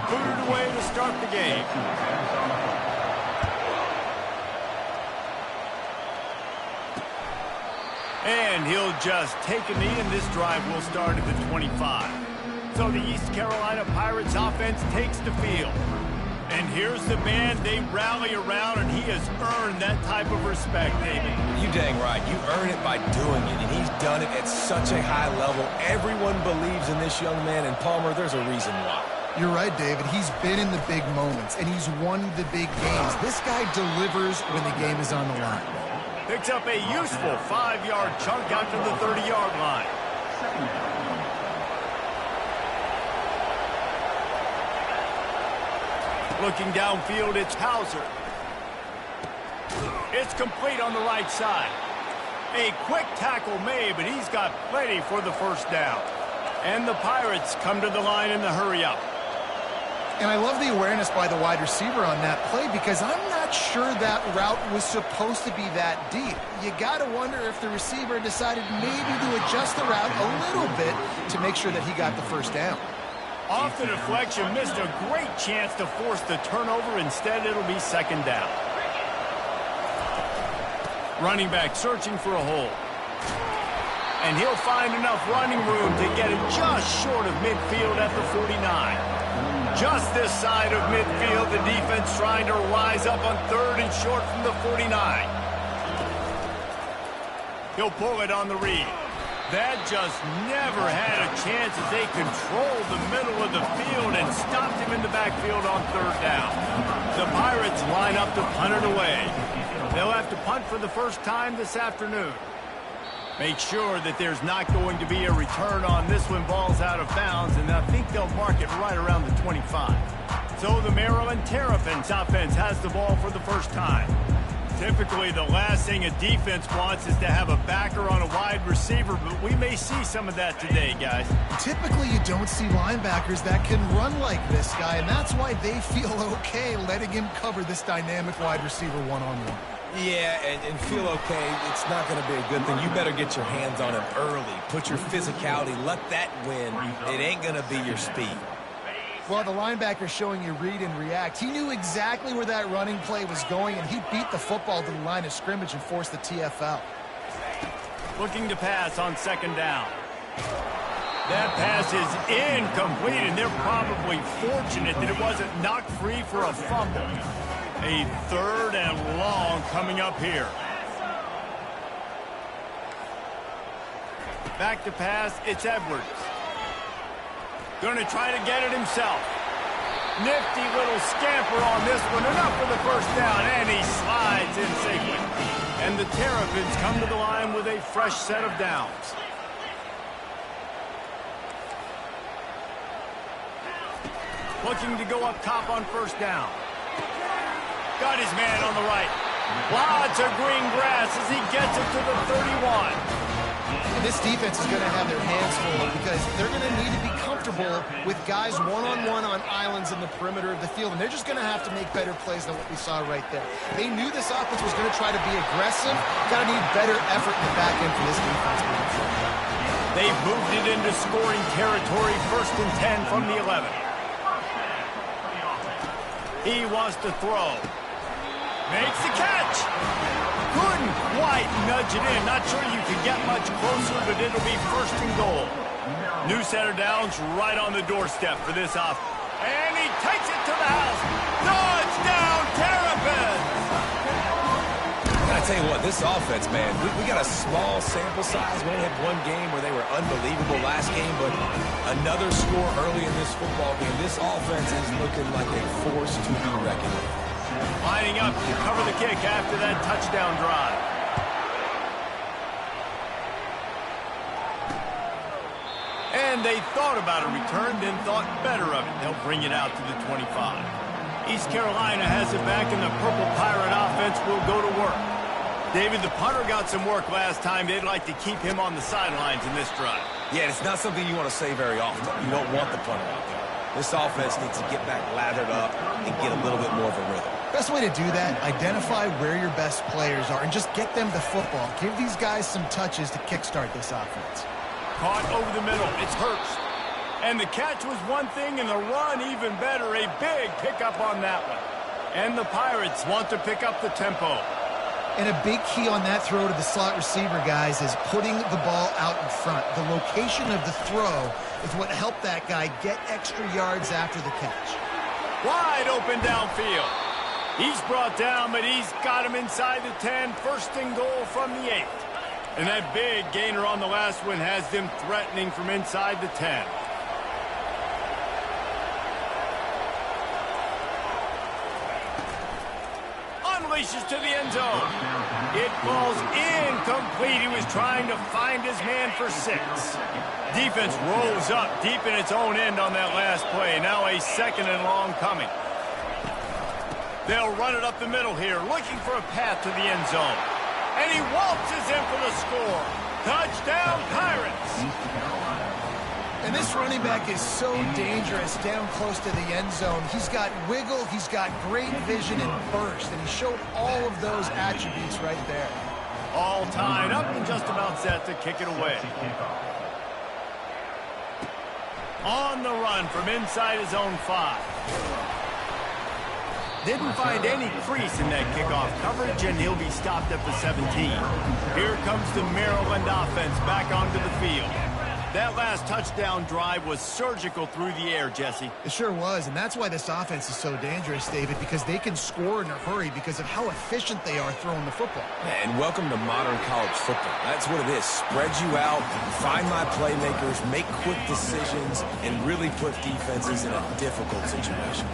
booted away to start the game. And he'll just take a knee, and this drive will start at the 25. So the East Carolina Pirates offense takes the field. And here's the man they rally around, and he has earned that type of respect, David. You dang right. You earn it by doing it, and he's done it at such a high level. Everyone believes in this young man, and Palmer, there's a reason why. You're right, David. He's been in the big moments, and he's won the big games. This guy delivers when the game is on the line. Picks up a useful 5-yard chunk out to the 30-yard line. Looking downfield, it's Hauser. It's complete on the right side. A quick tackle made, but he's got plenty for the first down. And the Pirates come to the line in the hurry-up. And I love the awareness by the wide receiver on that play because I'm not sure that route was supposed to be that deep. You got to wonder if the receiver decided maybe to adjust the route a little bit to make sure that he got the first down. Off the deflection, missed a great chance to force the turnover. Instead, it'll be second down. Running back searching for a hole. And he'll find enough running room to get it just short of midfield at the 49. Just this side of midfield, the defense trying to rise up on third and short from the 49. He'll pull it on the read. That just never had a chance as they controlled the middle of the field and stopped him in the backfield on third down. The Pirates line up to punt it away. They'll have to punt for the first time this afternoon. Make sure that there's not going to be a return on this when ball's out of bounds, and I think they'll mark it right around the 25. So the Maryland Terrapins offense has the ball for the first time. Typically, the last thing a defense wants is to have a backer on a wide receiver, but we may see some of that today, guys. Typically, you don't see linebackers that can run like this guy, and that's why they feel okay letting him cover this dynamic wide receiver one-on-one. Yeah, and feel okay, it's not going to be a good thing. You better get your hands on him early. Put your physicality, let that win. It ain't going to be your speed. Well, the linebacker's showing you read and react. He knew exactly where that running play was going, and he beat the football to the line of scrimmage and forced the TFL. Looking to pass on second down. That pass is incomplete, and they're probably fortunate that it wasn't knocked free for a fumble. A third and long coming up here. Back to pass, it's Edwards. Going to try to get it himself. Nifty little scamper on this one. Enough for the first down, and he slides in safely. And the Terrapins come to the line with a fresh set of downs. Looking to go up top on first down. Got his man on the right. Lots of green grass as he gets it to the 31. And this defense is going to have their hands full because they're going to need to be comfortable with guys one-on-one on islands in the perimeter of the field, and they're just going to have to make better plays than what we saw right there. They knew this offense was going to try to be aggressive. Got to need better effort in the back end for this defense. They've moved it into scoring territory, 1st and 10 from the 11. He wants to throw. Makes the catch. Couldn't quite nudge it in. Not sure you can get much closer, but it'll be 1st and goal. New set of downs right on the doorstep for this off. And he takes it to the house. Touchdown, Terrapins! I tell you what, this offense, man, we got a small sample size. We only had one game where they were unbelievable last game, but another score early in this football game. This offense is looking like a force to be reckoned with. Lining up to cover the kick after that touchdown drive. And they thought about a return, then thought better of it. They'll bring it out to the 25. East Carolina has it back, and the Purple Pirate offense will go to work. David, the punter got some work last time. They'd like to keep him on the sidelines in this drive. Yeah, it's not something you want to say very often. You don't want the punter out there. This offense needs to get back lathered up and get a little bit more of a rhythm. Best way to do that, identify where your best players are and just get them the football. Give these guys some touches to kickstart this offense. Caught over the middle. It's Hurst. And the catch was one thing, and the run even better. A big pickup on that one. And the Pirates want to pick up the tempo. And a big key on that throw to the slot receiver, guys, is putting the ball out in front. The location of the throw is what helped that guy get extra yards after the catch. Wide open downfield. He's brought down, but he's got him inside the 10. First and goal from the 8. And that big gainer on the last one has them threatening from inside the 10. Unleashes to the end zone. It falls incomplete. He was trying to find his man for 6. Defense rolls up deep in its own end on that last play. Now a 2nd and long coming. They'll run it up the middle here, looking for a path to the end zone. And he waltzes in for the score. Touchdown, Pirates. And this running back is so dangerous down close to the end zone. He's got wiggle, he's got great vision and burst, and he showed all of those attributes right there. All tied up and just about set to kick it away. On the run from inside his own 5. Didn't find any crease in that kickoff coverage, and he'll be stopped at the 17. Here comes the Maryland offense back onto the field. That last touchdown drive was surgical through the air, Jesse. It sure was, and that's why this offense is so dangerous, David, because they can score in a hurry because of how efficient they are throwing the football. And welcome to modern college football. That's what it is. Spread you out, find my playmakers, make quick decisions, and really put defenses in a difficult situation.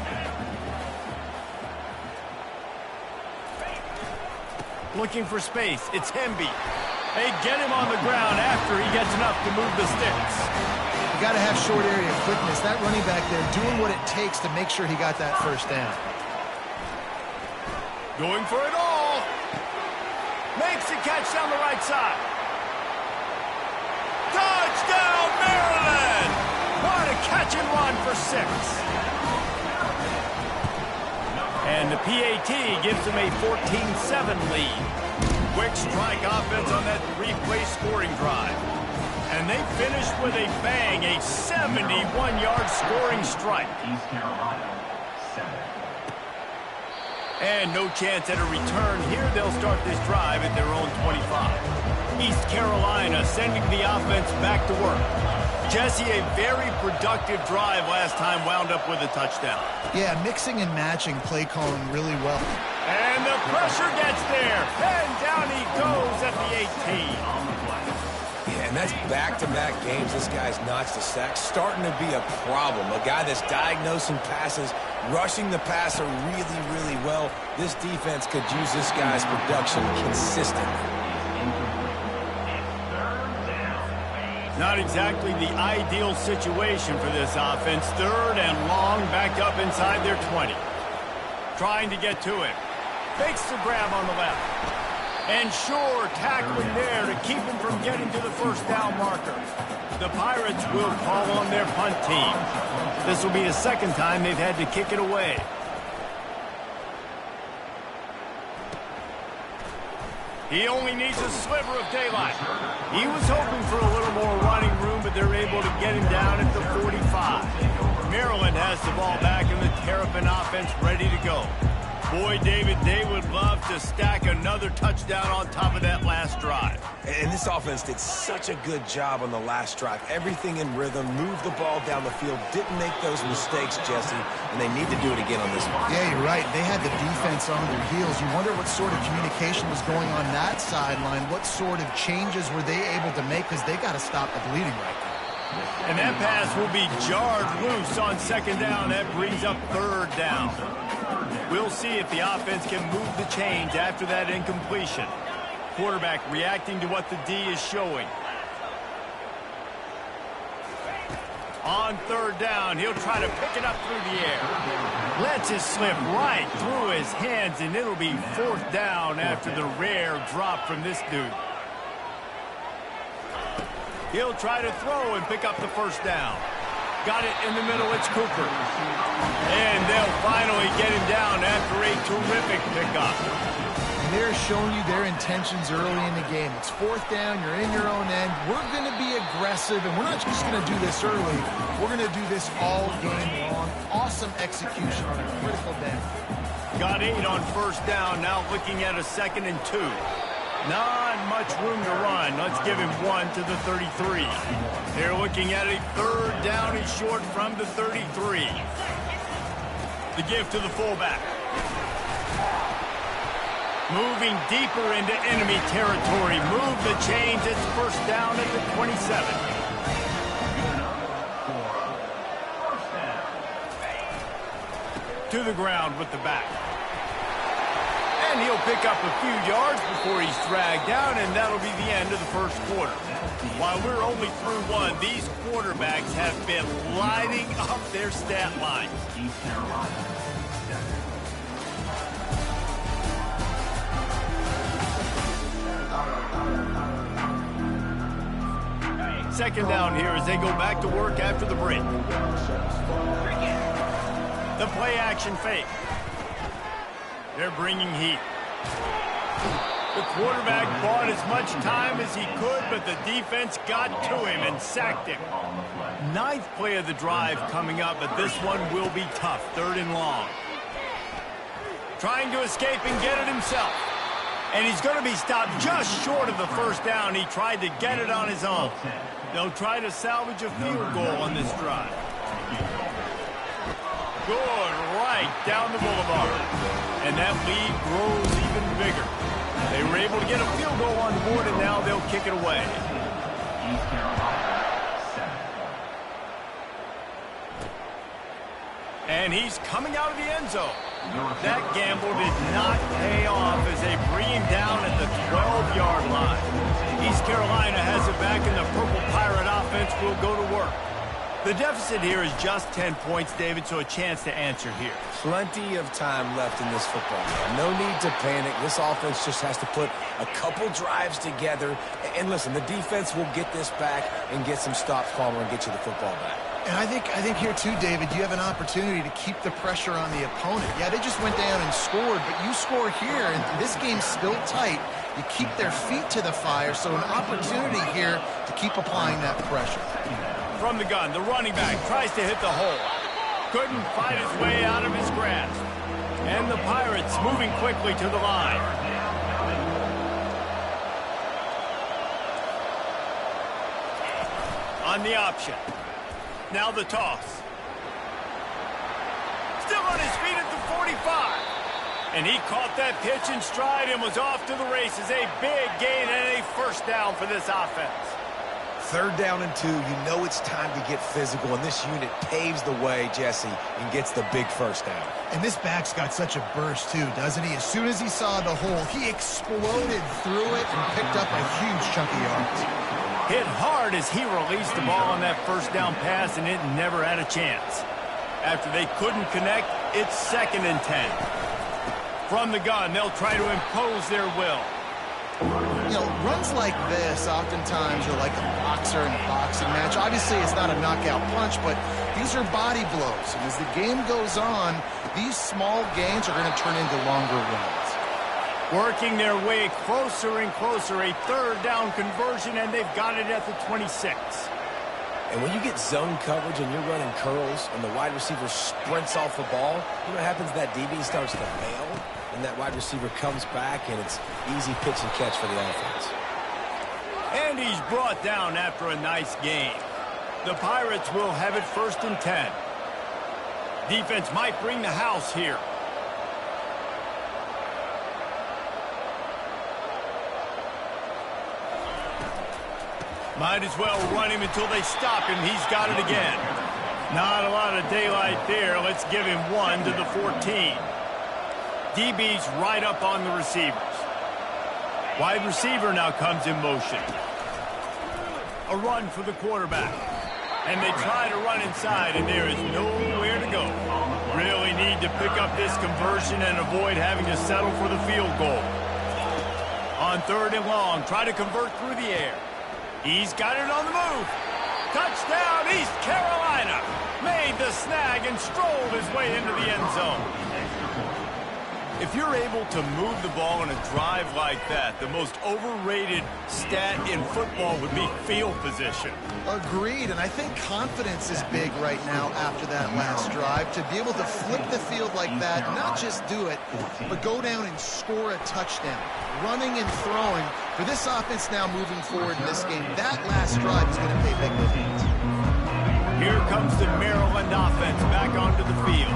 Looking for space. It's Hemby. They get him on the ground after he gets enough to move the sticks. You got to have short area quickness. That running back there doing what it takes to make sure he got that first down. Going for it all. Makes the catch down the right side. Touchdown, Maryland! What a catch and run for 6. And the PAT gives them a 14-7 lead. Quick strike offense on that 3-play scoring drive. And they finish with a bang, a 71-yard scoring strike. And no chance at a return here. They'll start this drive at their own 25. East Carolina sending the offense back to work. Jesse, a very productive drive last time, wound up with a touchdown. Yeah, mixing and matching play calling really well. And the pressure gets there. And down he goes at the 18. Yeah, and that's back-to-back games this guy's notched a sack. Starting to be a problem. A guy that's diagnosing passes, rushing the passer really, really well. This defense could use this guy's production consistently. Not exactly the ideal situation for this offense. 3rd and long, backed up inside their 20. Trying to get to him. Fakes the grab on the left. And sure, tackling there to keep him from getting to the first down marker. The Pirates will call on their punt team. This will be the 2nd time they've had to kick it away. He only needs a sliver of daylight. He was hoping for a little more running room, but they're able to get him down at the 45. Maryland has the ball back and the Terrapin offense ready to go. Boy, David, they would love to stack another touchdown on top of that last drive. And this offense did such a good job on the last drive. Everything in rhythm, moved the ball down the field, didn't make those mistakes, Jesse, and they need to do it again on this one. Yeah, you're right. They had the defense on their heels. You wonder what sort of communication was going on that sideline. What sort of changes were they able to make, because they got to stop the bleeding right now. And that pass will be jarred loose on 2nd down. That brings up 3rd down. We'll see if the offense can move the chains after that incompletion. Quarterback reacting to what the D is showing. On 3rd down, he'll try to pick it up through the air. Lets it slip right through his hands, and it'll be 4th down after the rare drop from this dude. He'll try to throw and pick up the first down. Got it in the middle, it's Cooper. And they'll finally get him down after a terrific pickup. And they're showing you their intentions early in the game. It's fourth down, you're in your own end. We're going to be aggressive, and we're not just going to do this early. We're going to do this all game long. Awesome execution on a critical down. Got 8 on first down, now looking at a 2nd and 2. Not much room to run. Let's give him 1 to the 33. They're looking at a 3rd down and short from the 33. The give to the fullback. Moving deeper into enemy territory. Move the chains. It's first down at the 27. To the ground with the back. And he'll pick up a few yards before he's dragged down, and that'll be the end of the first quarter. While we're only through 1, these quarterbacks have been lighting up their stat line. Second down here as they go back to work after the break. The play action fake. They're bringing heat. The quarterback bought as much time as he could, but the defense got to him and sacked him. 9th play of the drive coming up, but this one will be tough. 3rd and long. Trying to escape and get it himself. And he's going to be stopped just short of the first down. He tried to get it on his own. They'll try to salvage a field goal on this drive. Good, right down the boulevard. And that lead grows even bigger. They were able to get a field goal on the board, and now they'll kick it away. And he's coming out of the end zone. That gamble did not pay off as they bring him down at the 12-yard line. East Carolina has it back, and the Purple Pirate offense will go to work. The deficit here is just 10 points, David, so a chance to answer here. Plenty of time left in this football game. No need to panic. This offense just has to put a couple drives together. And listen, the defense will get this back and get some stops, Palmer, and get you the football back. And I think here too, David, you have an opportunity to keep the pressure on the opponent. Yeah, they just went down and scored, but you score here, and this game's still tight. You keep their feet to the fire, so an opportunity here to keep applying that pressure. From the gun, the running back tries to hit the hole. Couldn't fight his way out of his grasp. And the Pirates moving quickly to the line. On the option. Now the toss. Still on his feet at the 45. And he caught that pitch in stride and was off to the races. A big gain and a first down for this offense. 3rd down and 2. You know it's time to get physical, and this unit paves the way, Jesse, and gets the big first down. And this back's got such a burst, too, doesn't he? As soon as he saw the hole, he exploded through it and picked up a huge chunk of yards. Hit hard as he released the ball on that first down pass, and it never had a chance. After they couldn't connect, it's 2nd and 10. From the gun, they'll try to impose their will. You know, runs like this oftentimes are like a boxer in a boxing match. Obviously, it's not a knockout punch, but these are body blows. And as the game goes on, these small gains are going to turn into longer runs. Working their way closer and closer, a 3rd down conversion, and they've got it at the 26. And when you get zone coverage and you're running curls and the wide receiver sprints off the ball, you know what happens? That DB starts to bail, and that wide receiver comes back, and it's easy pitch and catch for the offense. And he's brought down after a nice game. The Pirates will have it 1st and 10. Defense might bring the house here. Might as well run him until they stop him. He's got it again. Not a lot of daylight there. Let's give him 1 to the 14. DB's right up on the receivers. Wide receiver now comes in motion. A run for the quarterback. And they try to run inside, and there is nowhere to go. Really need to pick up this conversion and avoid having to settle for the field goal. On 3rd and long, try to convert through the air. He's got it on the move. Touchdown, East Carolina. Made the snag and strolled his way into the end zone. If you're able to move the ball in a drive like that, the most overrated stat in football would be field position. Agreed, and I think confidence is big right now after that last drive. To be able to flip the field like that, not just do it, but go down and score a touchdown. Running and throwing. For this offense now moving forward in this game, that last drive is going to pay big dividends. Here comes the Maryland offense back onto the field.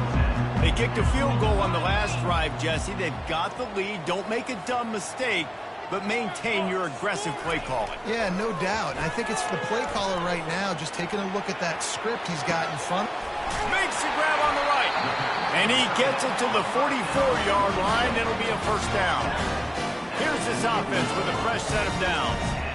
They kicked a field goal on the last drive, Jesse. They've got the lead. Don't make a dumb mistake, but maintain your aggressive play calling. Yeah, no doubt. I think it's the play caller right now just taking a look at that script he's got in front. Makes the grab on the right. And he gets it to the 44-yard line. It'll be a first down. Here's this offense with a fresh set of downs.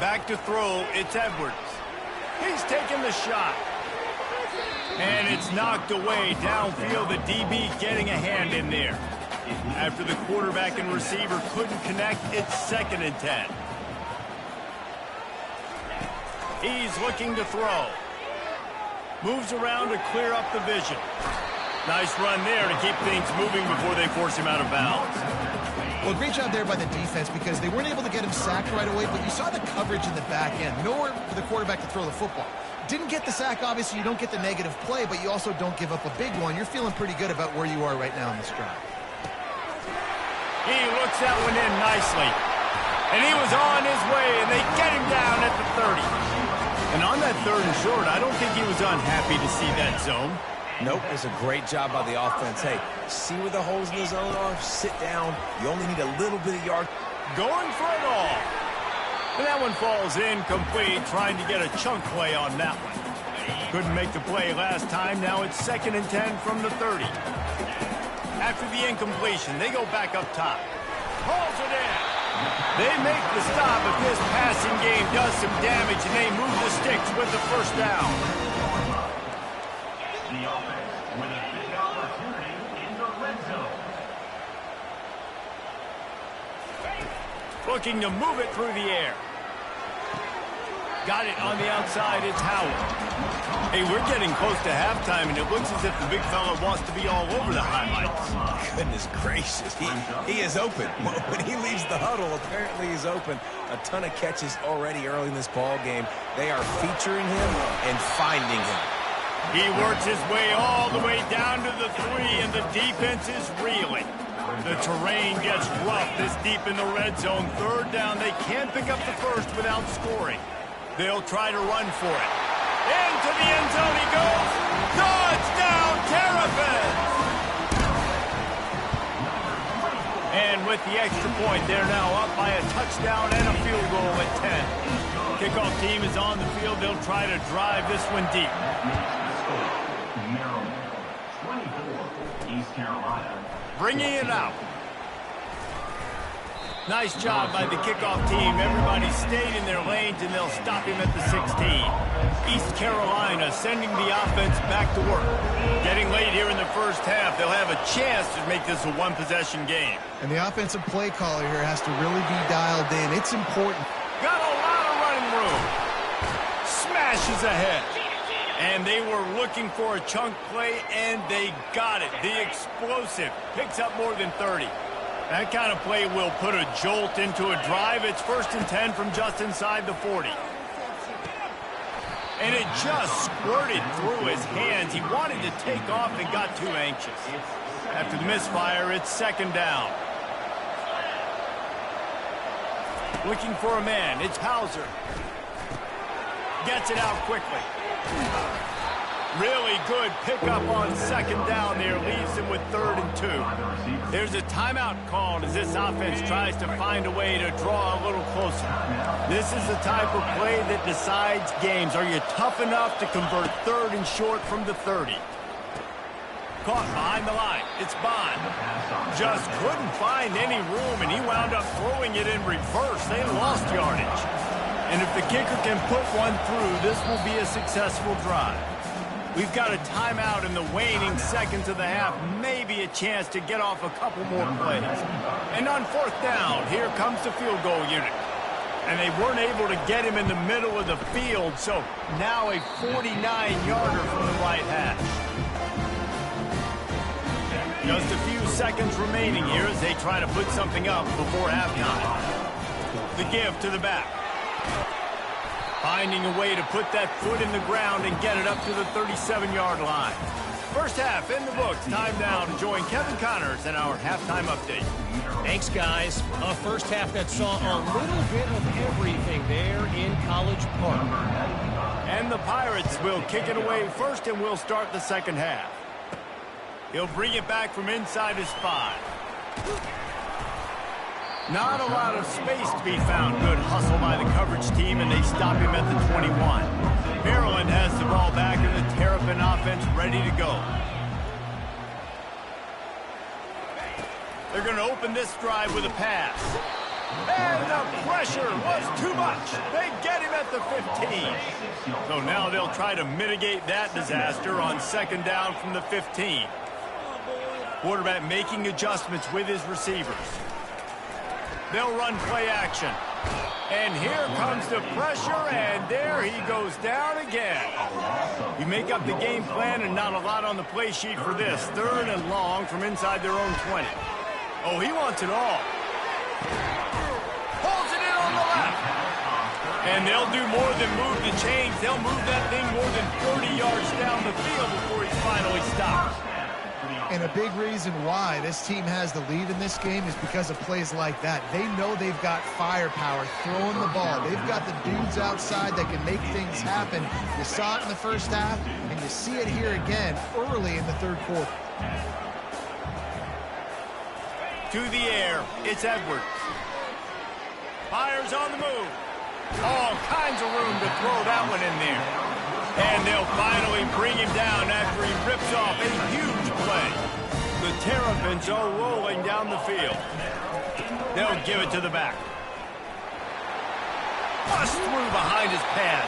Back to throw, it's Edwards. He's taking the shot. And it's knocked away downfield. The DB getting a hand in there. After the quarterback and receiver couldn't connect, it's 2nd and 10. He's looking to throw. Moves around to clear up the vision. Nice run there to keep things moving before they force him out of bounds. Well, great job there by the defense because they weren't able to get him sacked right away, but you saw the coverage in the back end. Nowhere for the quarterback to throw the football. Didn't get the sack, obviously. You don't get the negative play, but you also don't give up a big one. You're feeling pretty good about where you are right now in this drive. He looks that one in nicely. And he was on his way, and they get him down at the 30. And on that 3rd and short, I don't think he was unhappy to see that zone. Nope, it's a great job by the offense. Hey, see where the holes in the zone are? Sit down. You only need a little bit of yard. Going for it all. And that one falls incomplete, trying to get a chunk play on that one. Couldn't make the play last time. Now it's 2nd and 10 from the 30. After the incompletion, they go back up top. Hauls it in. They make the stop, but this passing game does some damage, and they move the sticks with the first down. The offense with a big opportunity in the red zone. Looking to move it through the air. Got it on the outside, it's Howard. Hey, we're getting close to halftime, and it looks as if the big fella wants to be all over the highlights. Goodness gracious, he is open. When he leaves the huddle, apparently he's open. A ton of catches already early in this ball game. They are featuring him and finding him. He works his way all the way down to the 3, and the defense is reeling. The terrain gets rough this deep in the red zone. 3rd down, they can't pick up the first without scoring. They'll try to run for it. Into the end zone he goes. Touchdown, Terrapins! And with the extra point, they're now up by a touchdown and a field goal at 10. Kickoff team is on the field. They'll try to drive this one deep. Maryland, 24, East Carolina. Bringing it out. Nice job by the kickoff team. Everybody stayed in their lanes, and they'll stop him at the 16. East Carolina sending the offense back to work. Getting late here in the first half, they'll have a chance to make this a one-possession game. And the offensive play caller here has to really be dialed in. It's important. Got a lot of running room. Smashes ahead. And they were looking for a chunk play, and they got it. The explosive picks up more than 30. That kind of play will put a jolt into a drive. It's 1st and 10 from just inside the 40. And it just squirted through his hands. He wanted to take off and got too anxious. After the misfire, it's 2nd down. Looking for a man. It's Hauser. Gets it out quickly. Really good pickup on 2nd down there. Leaves him with 3rd and 2. There's a timeout called as this offense tries to find a way to draw a little closer. This is the type of play that decides games. Are you tough enough to convert 3rd and short from the 30? Caught behind the line. It's Bond. Just couldn't find any room, and he wound up throwing it in reverse. They lost yardage. And if the kicker can put one through, this will be a successful drive. We've got a timeout in the waning seconds of the half. Maybe a chance to get off a couple more plays. And on 4th down, here comes the field goal unit. And they weren't able to get him in the middle of the field, so now a 49-yarder from the right hash. Just a few seconds remaining here as they try to put something up before halftime. The give to the back. Finding a way to put that foot in the ground and get it up to the 37-yard line. First half in the books. Time now to join Kevin Connors in our halftime update. Thanks, guys. A first half that saw a little bit of everything there in College Park. And the Pirates will kick it away first, and we'll start the second half. He'll bring it back from inside his 5. Not a lot of space to be found. Good hustle by the coverage team, and they stop him at the 21. Maryland has the ball back, and the Terrapin offense ready to go. They're going to open this drive with a pass. And the pressure was too much. They get him at the 15. So now they'll try to mitigate that disaster on second down from the 15. Quarterback making adjustments with his receivers. They'll run play action. And here comes the pressure, and there he goes down again. You make up the game plan and not a lot on the play sheet for this. 3rd and long from inside their own 20. Oh, he wants it all. Pulls it in on the left. And they'll do more than move the chains. They'll move that thing more than 30 yards down the field before he's finally stopped. And a big reason why this team has the lead in this game is because of plays like that. They know they've got firepower throwing the ball. They've got the dudes outside that can make things happen. You saw it in the first half, and you see it here again early in the third quarter. To the air, it's Edwards. Fires on the move. All kinds of room to throw that one in there. And they'll finally bring him down after he rips off a huge play. The Terrapins are rolling down the field. They'll give it to the back. Bust through behind his pad.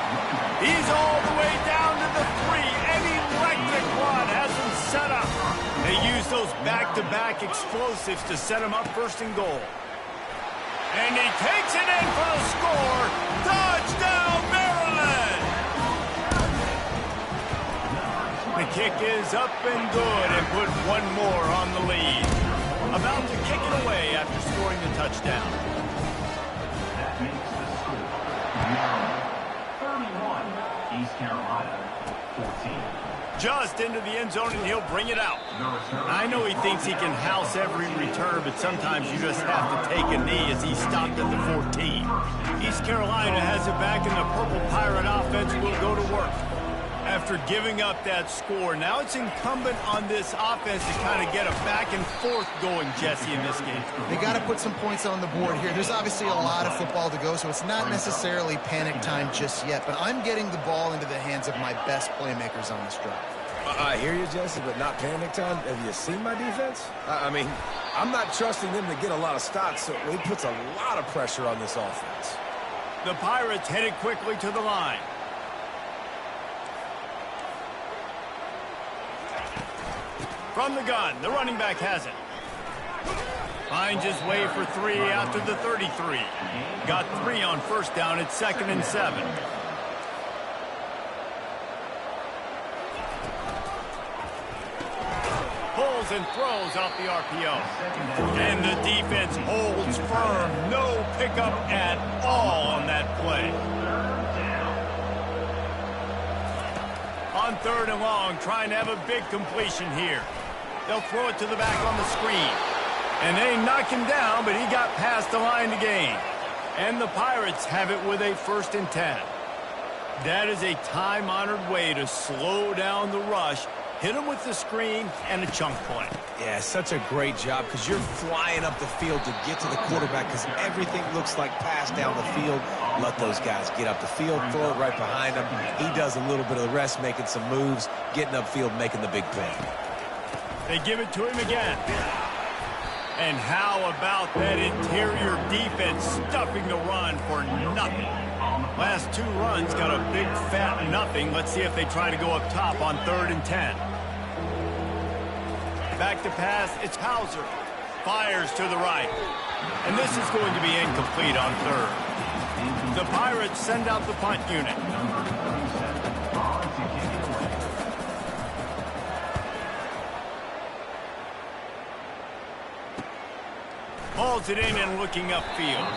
He's all the way down to the 3. An electric one has him set up. They use those back-to-back explosives to set him up first and goal. And he takes it in for the score. Touchdown, Maryland! The kick is up and good and put one more on the lead. About to kick it away after scoring the touchdown. That makes the score Maryland 31, East Carolina 14. Just into the end zone, and he'll bring it out. I know he thinks he can house every return, but sometimes you just have to take a knee as he stopped at the 14. East Carolina has it back, and the Purple Pirate offense will go to work. After giving up that score, now it's incumbent on this offense to kind of get a back and forth going, Jesse, in this game. They got to put some points on the board here. There's obviously a lot of football to go, so it's not necessarily panic time just yet, but I'm getting the ball into the hands of my best playmakers on this drive. I hear you, Jesse, but not panic time. Have you seen my defense? I mean, I'm not trusting them to get a lot of stops, so it puts a lot of pressure on this offense. The Pirates headed quickly to the line. From the gun, the running back has it. Finds his way for 3 out to the 33. Got 3 on first down. It's 2nd and 7. Pulls and throws off the RPO. And the defense holds firm. No pickup at all on that play. On 3rd and long, trying to have a big completion here. They'll throw it to the back on the screen. And they knock him down, but he got past the line to gain. And the Pirates have it with a 1st and 10. That is a time-honored way to slow down the rush, hit him with the screen, and a chunk play. Yeah, such a great job because you're flying up the field to get to the quarterback because everything looks like pass down the field. Let those guys get up the field, throw it right behind him. He does a little bit of the rest, making some moves, getting upfield, making the big play. They give it to him again. And how about that interior defense stuffing the run for nothing? Last 2 runs got a big fat nothing. Let's see if they try to go up top on 3rd and 10. Back to pass, it's Hauser. Fires to the right. And this is going to be incomplete on 3rd. The Pirates send out the punt unit. Hauls it in and looking upfield.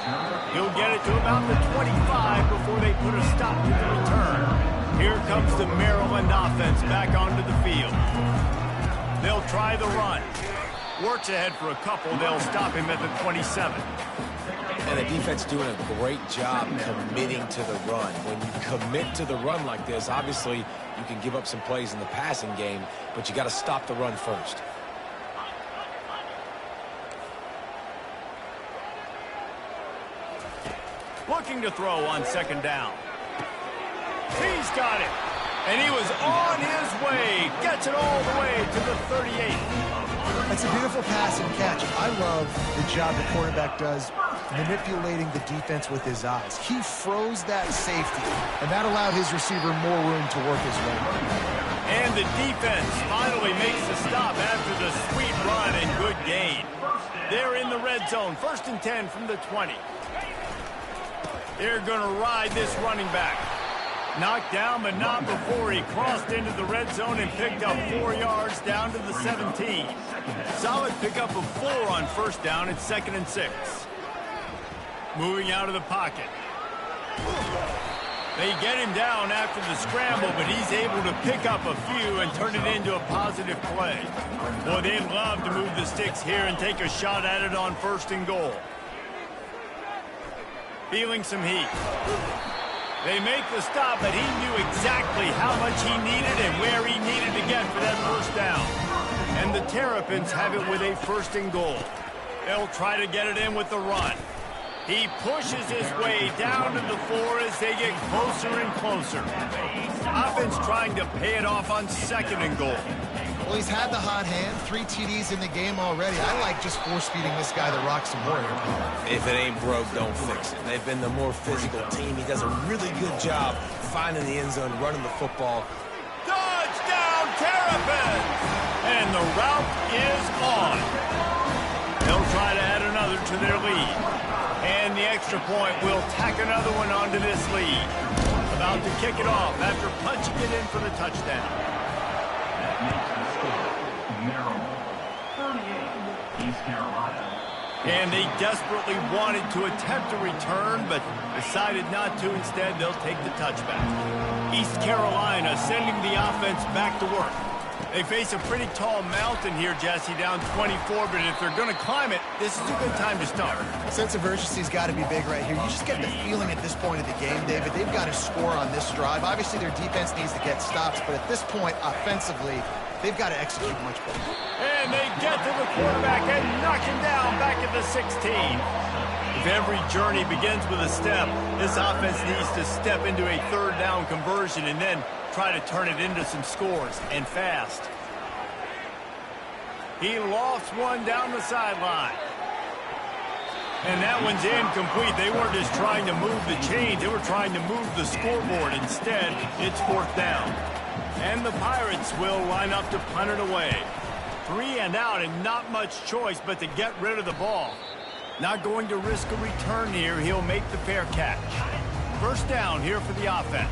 He'll get it to about the 25 before they put a stop to the return. Here comes the Maryland offense back onto the field. They'll try the run. Works ahead for a couple. They'll stop him at the 27. And the defense doing a great job committing to the run. When you commit to the run like this, obviously you can give up some plays in the passing game, but you got to stop the run first. Looking to throw on second down. He's got it. And he was on his way. Gets it all the way to the 38. That's a beautiful pass and catch. I love the job the quarterback does manipulating the defense with his eyes. He froze that safety, and that allowed his receiver more room to work his way. And the defense finally makes the stop after the sweet run and good gain. They're in the red zone. 1st and 10 from the 20. They're going to ride this running back. Knocked down, but not before he crossed into the red zone and picked up 4 yards down to the 17. Solid pickup of 4 on 1st down. It's 2nd and 6. Moving out of the pocket. They get him down after the scramble, but he's able to pick up a few and turn it into a positive play. Boy, they'd love to move the sticks here and take a shot at it on 1st and goal. Feeling some heat. They make the stop, but he knew exactly how much he needed and where he needed to get for that 1st down. And the Terrapins have it with a 1st and goal. They'll try to get it in with the run. He pushes his way down to the 4 as they get closer and closer. Offense trying to pay it off on 2nd and goal. Well, he's had the hot hand, 3 TDs in the game already. I like just force-feeding this guy the rock some more here. If it ain't broke, don't fix it. They've been the more physical team. He does a really good job finding the end zone, running the football. Touchdown, Terrapins! And the route is on. They'll try to add another to their lead. And the extra point will tack another one onto this lead. About to kick it off after punching it in for the touchdown. Maryland, 38, East Carolina. And they desperately wanted to attempt a return, but decided not to. Instead, they'll take the touchback. East Carolina sending the offense back to work. They face a pretty tall mountain here, Jesse, down 24, but if they're going to climb it, this is a good time to start. Sense of urgency's got to be big right here. You just get the feeling at this point of the game, David, they've got to score on this drive. Obviously, their defense needs to get stops, but at this point, offensively, they've got to execute much better. And they get to the quarterback and knock him down back at the 16. If every journey begins with a step, this offense needs to step into a 3rd down conversion and then try to turn it into some scores, and fast. He lofts one down the sideline. And that one's incomplete. They weren't just trying to move the chains, they were trying to move the scoreboard. Instead, it's 4th down. And the Pirates will line up to punt it away. 3 and out and not much choice but to get rid of the ball. Not going to risk a return here. He'll make the fair catch. 1st down here for the offense.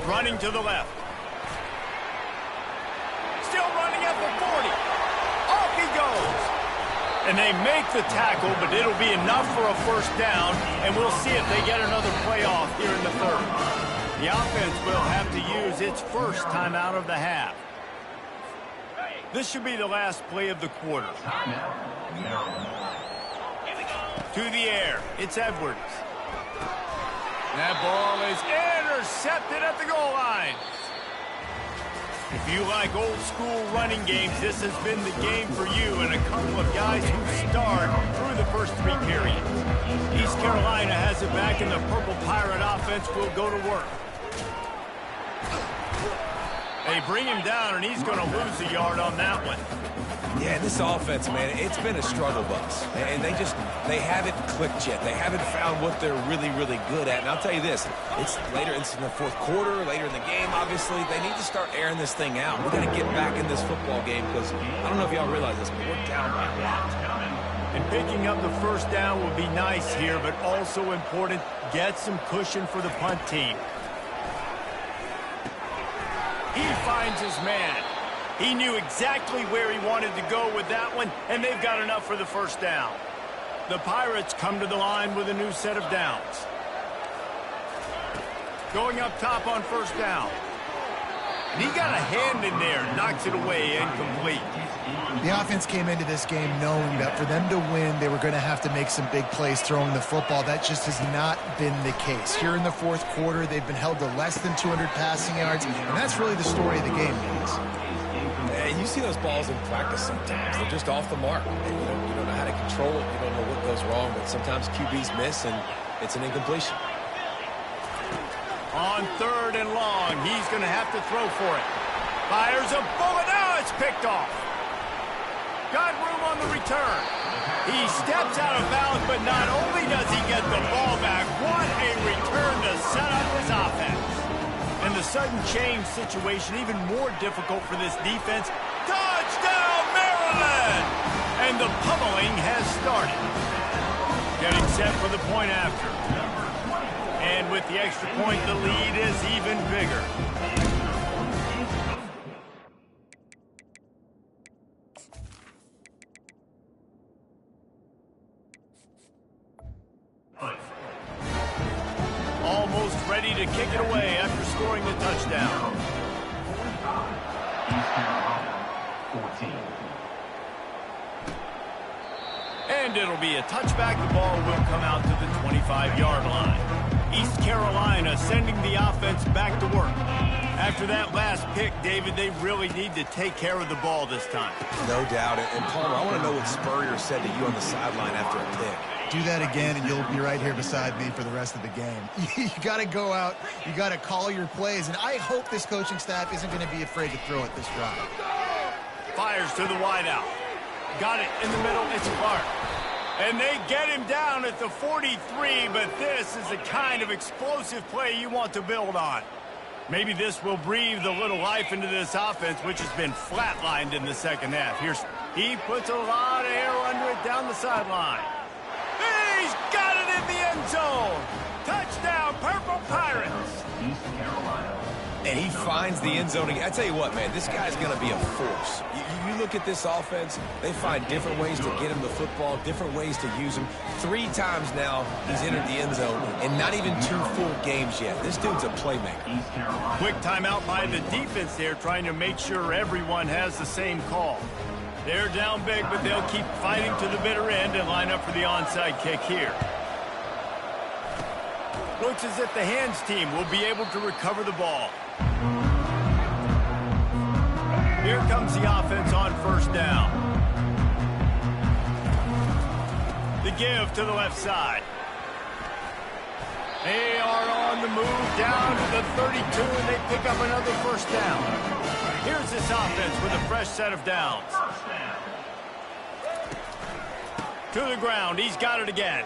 Running to the left. Still running at the 40. Off he goes. And they make the tackle, but it'll be enough for a 1st down, and we'll see if they get another play off here in the 3rd. The offense will have to use its 1st timeout of the half. This should be the last play of the quarter. To the air. It's Edwards. That ball is intercepted at the goal line. If you like old school running games, this has been the game for you and a couple of guys who starred through the first 3 periods. East Carolina has it back, and the Purple Pirate offense will go to work. They bring him down, and he's going to lose a yard on that one. Yeah, this offense, man, it's been a struggle bus. And they haven't clicked yet. They haven't found what they're really, really good at. And I'll tell you this, it's in the 4th quarter, later in the game, obviously. They need to start airing this thing out. We're going to get back in this football game because I don't know if y'all realize this, but we're down by a lot. And picking up the first down would be nice here, but also important, get some cushion for the punt team. He finds his man. He knew exactly where he wanted to go with that one, and they've got enough for the first down. The Pirates come to the line with a new set of downs. Going up top on first down. And he got a hand in there, knocks it away, incomplete. The offense came into this game knowing that for them to win, they were going to have to make some big plays throwing the football. That just has not been the case. Here in the fourth quarter, they've been held to less than 200 passing yards, and that's really the story of the game, guys. And you see those balls in practice sometimes. They're just off the mark. And you don't know how to control it. You don't know what goes wrong, but sometimes QBs miss, and it's an incompletion. On third and long, he's going to have to throw for it. Fires a bullet. Now it's picked off. Got room on the return. He steps out of bounds, but not only does he get the ball back, what a return to set up his offense. And the sudden change situation even more difficult for this defense. Touchdown, Maryland! And the pummeling has started. Getting set for the point after. And with the extra point, the lead is even bigger. Almost ready to kick it away after scoring the touchdown. East Carolina, 14. And it'll be a touchback. The ball will come out to the 25-yard line. East Carolina sending the offense back to work. After that last pick, David, they really need to take care of the ball this time. No doubt. And Palmer, I want to know what Spurrier said to you on the sideline after a pick. Do that again, and you'll be right here beside me for the rest of the game. You got to go out. You got to call your plays, and I hope this coaching staff isn't going to be afraid to throw it this route. Fires to the wideout. Got it in the middle. It's Clark. And they get him down at the 43, but this is the kind of explosive play you want to build on. Maybe this will breathe a little life into this offense, which has been flatlined in the second half. He puts a lot of air under it down the sideline. He's got it in the end zone. Touchdown, Purple Pirates. East Carolina. And he finds the end zone. I tell you what, man, this guy's going to be a force. You look at this offense, they find different ways to get him the football, different ways to use him. 3 times now he's entered the end zone, and not even 2 full games yet. This dude's a playmaker. East Carolina. Quick timeout by the defense there, trying to make sure everyone has the same call. They're down big, but they'll keep fighting to the bitter end and line up for the onside kick here. Looks as if the hands team will be able to recover the ball. Here comes the offense on first down. The give to the left side. They are on the move down to the 32, and they pick up another first down. Here's this offense with a fresh set of downs. To the ground. He's got it again.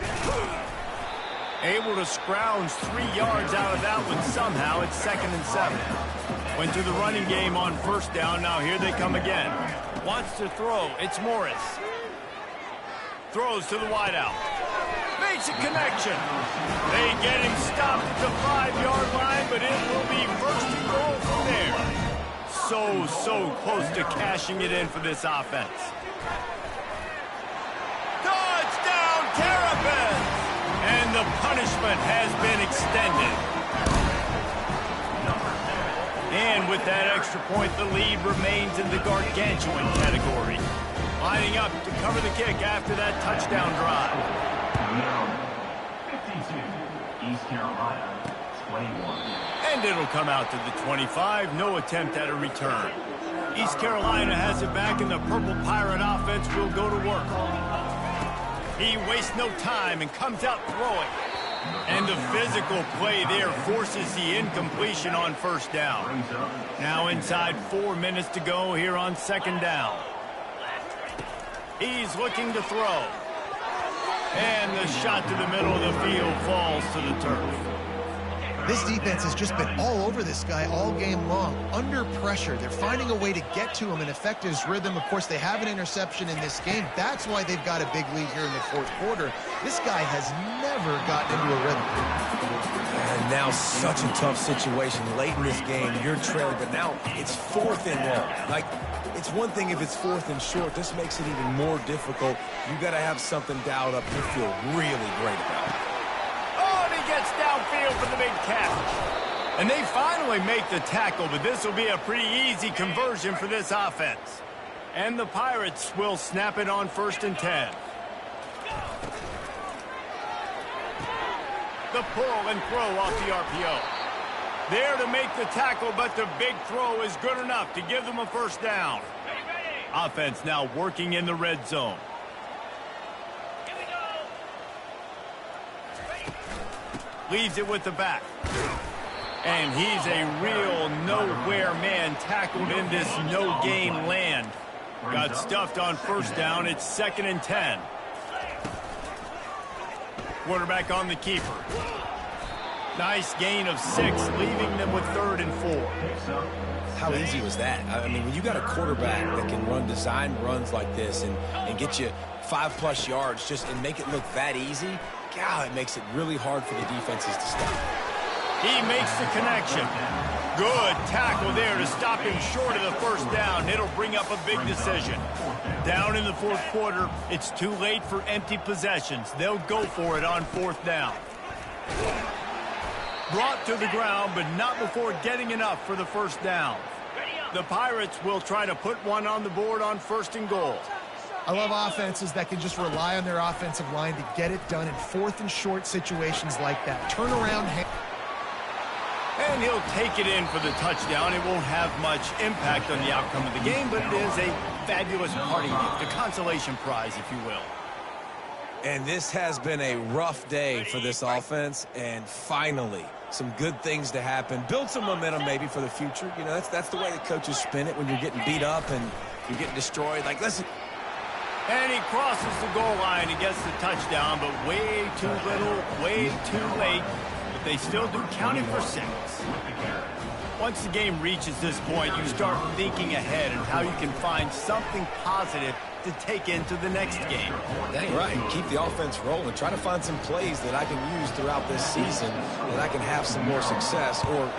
Able to scrounge 3 yards out of that one somehow. It's 2nd and 7. Went to the running game on first down. Now here they come again. Wants to throw. It's Morris. Throws to the wideout. Makes a connection. They get him stopped at the 5-yard line, but it will be 1st and goal from there. So close to cashing it in for this offense. Touchdown, Terrapins! And the punishment has been extended. And with that extra point, the lead remains in the gargantuan category. Lining up to cover the kick after that touchdown drive. 52, East Carolina, 21. And it'll come out to the 25. No attempt at a return. East Carolina has it back, and the Purple Pirate offense will go to work. He wastes no time and comes out throwing. And the physical play there forces the incompletion on first down. Now inside 4 minutes to go here on 2nd down. He's looking to throw. And the shot to the middle of the field falls to the turf. This defense has just been all over this guy all game long. Under pressure, they're finding a way to get to him and affect his rhythm. Of course, they have an interception in this game. That's why they've got a big lead here in the fourth quarter. This guy has never gotten into a rhythm. And now such a tough situation late in this game. You're trailing, but now it's 4th and long. Like, it's one thing if it's 4th and short. This makes it even more difficult. You got to have something dialed up you feel really great about. Oh, and he gets downfield for the big catch. And they finally make the tackle, but this will be a pretty easy conversion for this offense. And the Pirates will snap it on 1st and 10. The pull and throw off the RPO. There to make the tackle, but the big throw is good enough to give them a 1st down. Offense now working in the red zone. Leaves it with the back. And he's a real nowhere man tackled in this no-game land. Got stuffed on 1st down. It's 2nd and 10. Quarterback on the keeper. Nice gain of 6, leaving them with 3rd and 4. How easy was that? I mean, when you got a quarterback that can run design runs like this and get you 5+ yards just and make it look that easy, God, it makes it really hard for the defenses to stop. He makes the connection. Good tackle there to stop him short of the 1st down. It'll bring up a big decision. Down in the 4th quarter, it's too late for empty possessions. They'll go for it on 4th down. Brought to the ground, but not before getting enough for the 1st down. The Pirates will try to put one on the board on 1st and goal. I love offenses that can just rely on their offensive line to get it done in 4th and short situations like that. Turn around. And he'll take it in for the touchdown. It won't have much impact on the outcome of the game, but it is a fabulous party gift, a consolation prize, if you will. And this has been a rough day for this offense, and finally, some good things to happen. Build some momentum maybe for the future. You know, that's the way the coaches spin it when you're getting beat up and you're getting destroyed. Like, listen. And he crosses the goal line and gets the touchdown, but way too little, way too late. But they still do count it for 6. Once the game reaches this point, you start thinking ahead and how you can find something positive to take into the next game. Dang right. Keep the offense rolling. Try to find some plays that I can use throughout this season that I can have some more success, or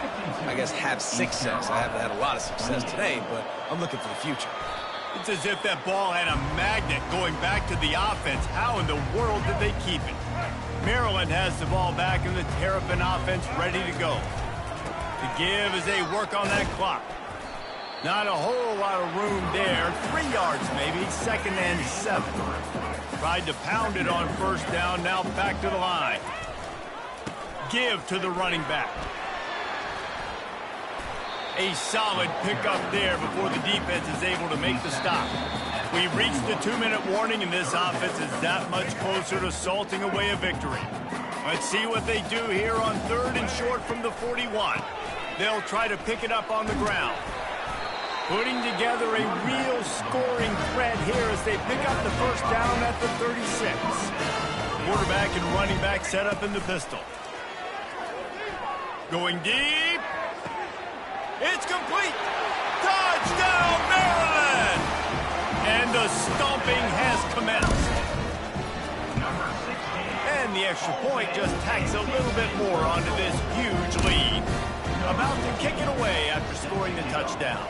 I guess have success. I haven't had a lot of success today, but I'm looking for the future. It's as if that ball had a magnet going back to the offense. How in the world did they keep it? Maryland has the ball back and the Terrapin offense ready to go. The give as they work on that clock. Not a whole lot of room there. 3 yards maybe, 2nd and 7. Tried to pound it on 1st down, now back to the line. Give to the running back. A solid pickup there before the defense is able to make the stop. We've reached the 2-minute warning, and this offense is that much closer to salting away a victory. Let's see what they do here on 3rd and short from the 41. They'll try to pick it up on the ground. Putting together a real scoring threat here as they pick up the 1st down at the 36. Quarterback and running back set up in the pistol. Going deep. It's complete. Touchdown, Maryland! And the stomping has commenced. And the extra point just tacks a little bit more onto this huge lead. About to kick it away after scoring the touchdown.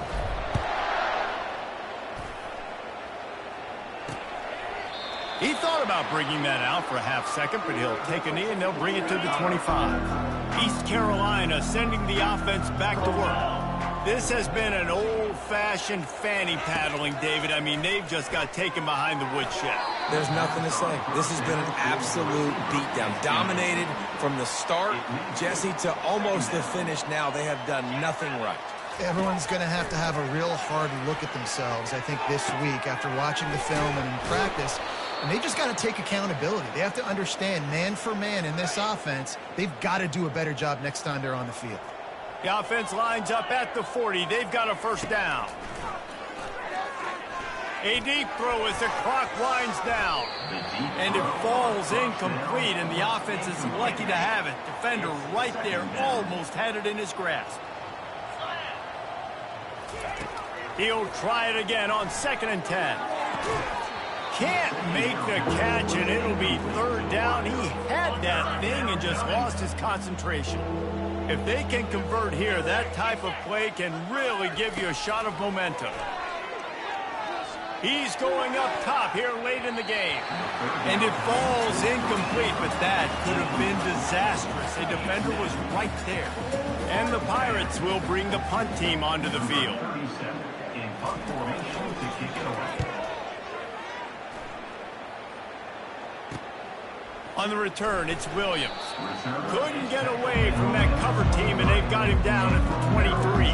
He thought about bringing that out for a half-second, but he'll take a knee and they'll bring it to the 25. East Carolina sending the offense back to work. This has been an old-fashioned fanny paddling, David. I mean, they've just got taken behind the woodshed. There's nothing to say. This has been an absolute beatdown. Dominated from the start, Jesse, to almost the finish now. They have done nothing right. Everyone's going to have a real hard look at themselves, I think, this week after watching the film and in practice. And they just got to take accountability. They have to understand, man for man in this offense, they've got to do a better job next time they're on the field. The offense lines up at the 40. They've got a 1st down. A deep throw as the clock winds down. And it falls incomplete, and the offense is lucky to have it. Defender right there almost had it in his grasp. He'll try it again on 2nd and 10. Can't make the catch, and it'll be 3rd down. He had that thing and just lost his concentration. If they can convert here, that type of play can really give you a shot of momentum. He's going up top here late in the game. And it falls incomplete, but that could have been disastrous. A defender was right there. And the Pirates will bring the punt team onto the field. In punt formation to kick it away. On the return, it's Williams. Couldn't get away from that cover team, and they've got him down at the 23.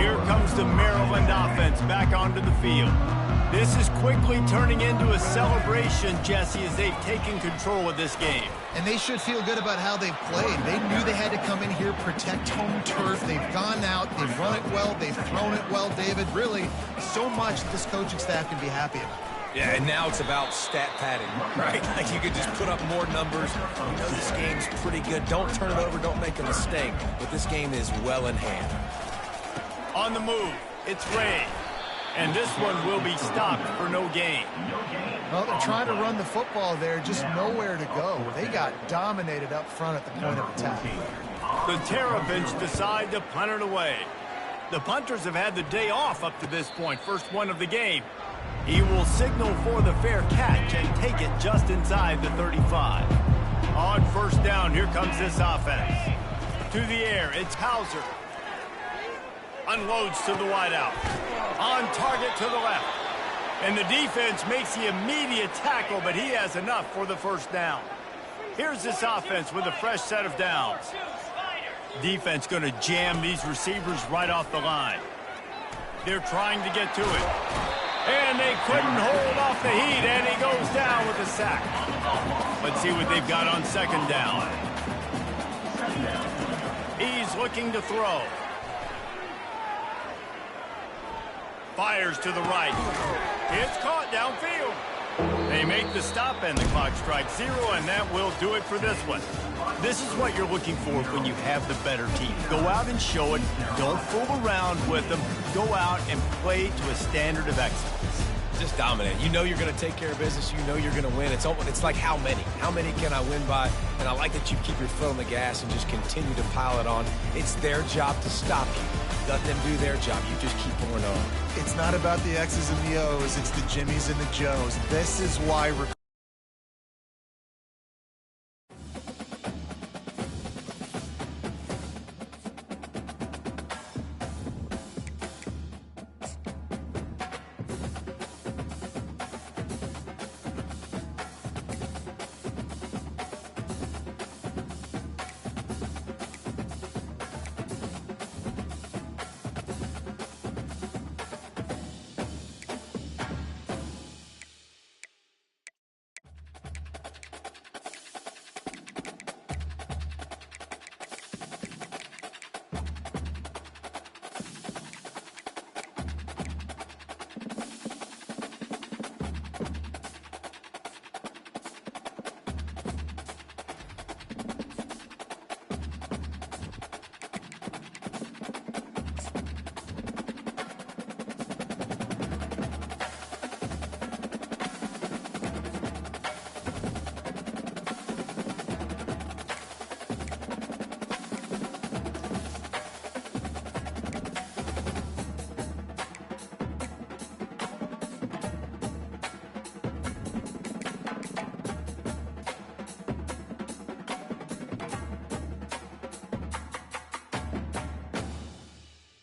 Here comes the Maryland offense back onto the field. This is quickly turning into a celebration, Jesse, as they've taken control of this game. And they should feel good about how they've played. They knew they had to come in here, protect home turf. They've gone out, they've run it well, they've thrown it well, David. Really, so much this coaching staff can be happy about. Yeah, and now it's about stat padding, right? Like you could just put up more numbers. You know this game's pretty good. Don't turn it over, don't make a mistake. But this game is well in hand. On the move, it's Ray. And this one will be stopped for no gain. Well, they're trying to run the football there, just nowhere to go. They got dominated up front at the point of attack. The Terrapins decide to punt it away. The punters have had the day off up to this point, first one of the game. He will signal for the fair catch and take it just inside the 35. On 1st down, here comes this offense. To the air, it's Hauser. Unloads to the wideout. On target to the left. And the defense makes the immediate tackle, but he has enough for the 1st down. Here's this offense with a fresh set of downs. Defense going to jam these receivers right off the line. They're trying to get to it. And they couldn't hold off the heat, and he goes down with a sack. Let's see what they've got on 2nd down. He's looking to throw. Fires to the right. It's caught downfield. They make the stop, and the clock strikes 0, and that will do it for this one. This is what you're looking for when you have the better team. Go out and show it. Don't fool around with them. Go out and play to a standard of excellence. Just dominate. You know you're going to take care of business. You know you're going to win. It's like how many? How many can I win by? And I like that you keep your foot on the gas and just continue to pile it on. It's their job to stop you. Let them do their job. You just keep pouring on. It's not about the X's and the O's. It's the Jimmies and the Joes. This is why